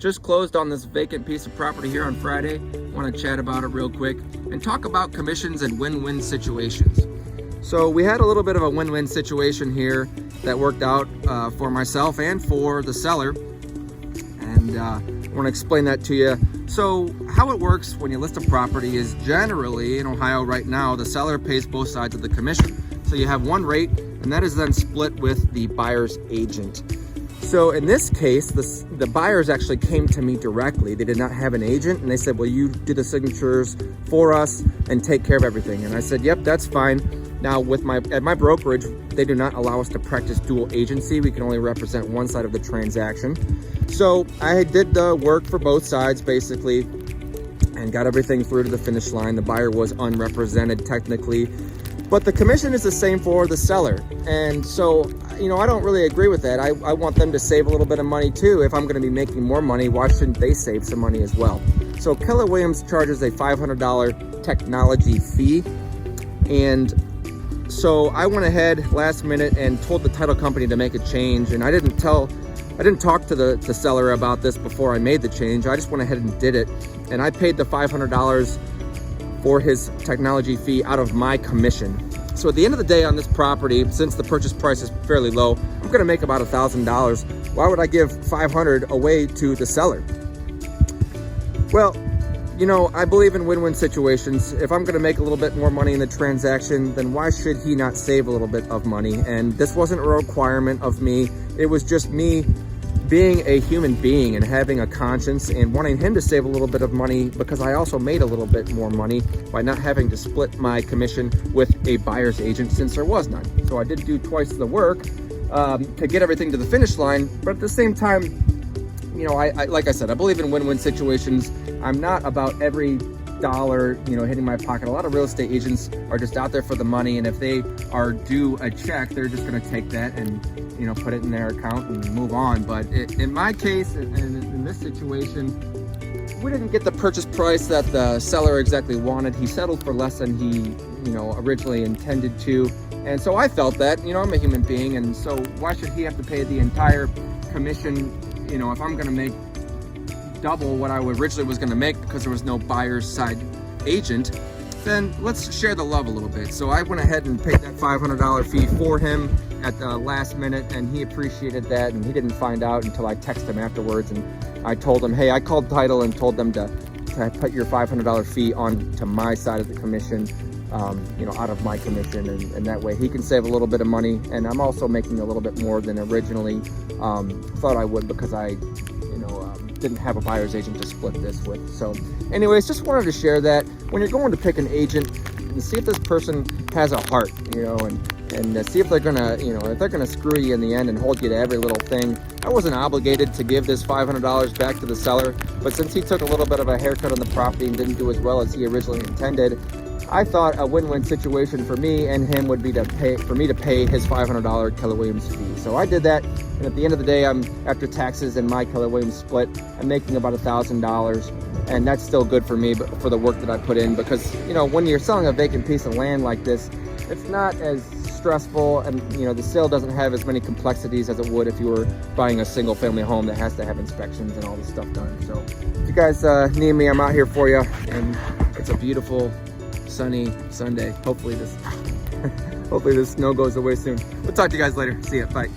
Just closed on this vacant piece of property here on Friday. Want to chat about it real quick and talk about commissions and win-win situations. So we had a little bit of a win-win situation here that worked out for myself and for the seller. And I want to explain that to you. So how it works when you list a property is generally in Ohio right now, the seller pays both sides of the commission. So you have one rate, and that is then split with the buyer's agent. So in this case, the buyers actually came to me directly. They did not have an agent, and they said, well, you do the signatures for us and take care of everything. And I said, yep, that's fine. Now at my brokerage, they do not allow us to practice dual agency. We can only represent one side of the transaction. So I did the work for both sides basically and got everything through to the finish line. The buyer was unrepresented technically, but the commission is the same for the seller. And so, you know, I don't really agree with that. I want them to save a little bit of money too. If I'm going to be making more money, why shouldn't they save some money as well? So Keller Williams charges a $500 technology fee. And so I went ahead last minute and told the title company to make a change. And I didn't talk to the seller about this before I made the change. I just went ahead and did it. And I paid the $500 for his technology fee out of my commission. So at the end of the day on this property, since the purchase price is fairly low, I'm gonna make about $1,000. Why would I give $500 away to the seller? Well, you know, I believe in win-win situations. If I'm gonna make a little bit more money in the transaction, then why should he not save a little bit of money? And this wasn't a requirement of me. It was just me being a human being and having a conscience and wanting him to save a little bit of money, because I also made a little bit more money by not having to split my commission with a buyer's agent since there was none. So I did do twice the work to get everything to the finish line. But at the same time, you know, I like I said, I believe in win-win situations. I'm not about every dollar, you know, hitting my pocket. A lot of real estate agents are just out there for the money, and if they are due a check, they're just going to take that and, you know, put it in their account and move on. But in my case, in this situation, we didn't get the purchase price that the seller exactly wanted. He settled for less than he, you know, originally intended to. And so I felt that, you know, I'm a human being, and so why should he have to pay the entire commission, you know, if I'm going to make double what I originally was going to make because there was no buyer's side agent? Then let's share the love a little bit. So I went ahead and paid that $500 fee for him at the last minute, and he appreciated that, and he didn't find out until I texted him afterwards, and I told him, hey, I called title and told them to put your $500 fee on to my side of the commission, you know, out of my commission, and that way he can save a little bit of money, and I'm also making a little bit more than originally thought I would, because I didn't have a buyer's agent to split this with. So anyways, just wanted to share that when you're going to pick an agent, and see if this person has a heart, you know, and see if they're gonna, you know, if they're gonna screw you in the end and hold you to every little thing. I wasn't obligated to give this $500 back to the seller, but since he took a little bit of a haircut on the property and didn't do as well as he originally intended, I thought a win-win situation for me and him would be for me to pay his $500 Keller Williams fee. So I did that, and at the end of the day, after taxes and my Keller Williams split, I'm making about $1,000, and that's still good for me, but for the work that I put in, because, you know, when you're selling a vacant piece of land like this, it's not as stressful, and, you know, the sale doesn't have as many complexities as it would if you were buying a single family home that has to have inspections and all this stuff done. So if you guys need me, I'm out here for you, and it's a beautiful sunny Sunday. Hopefully this snow goes away soon. We'll talk to you guys later. See ya. Bye.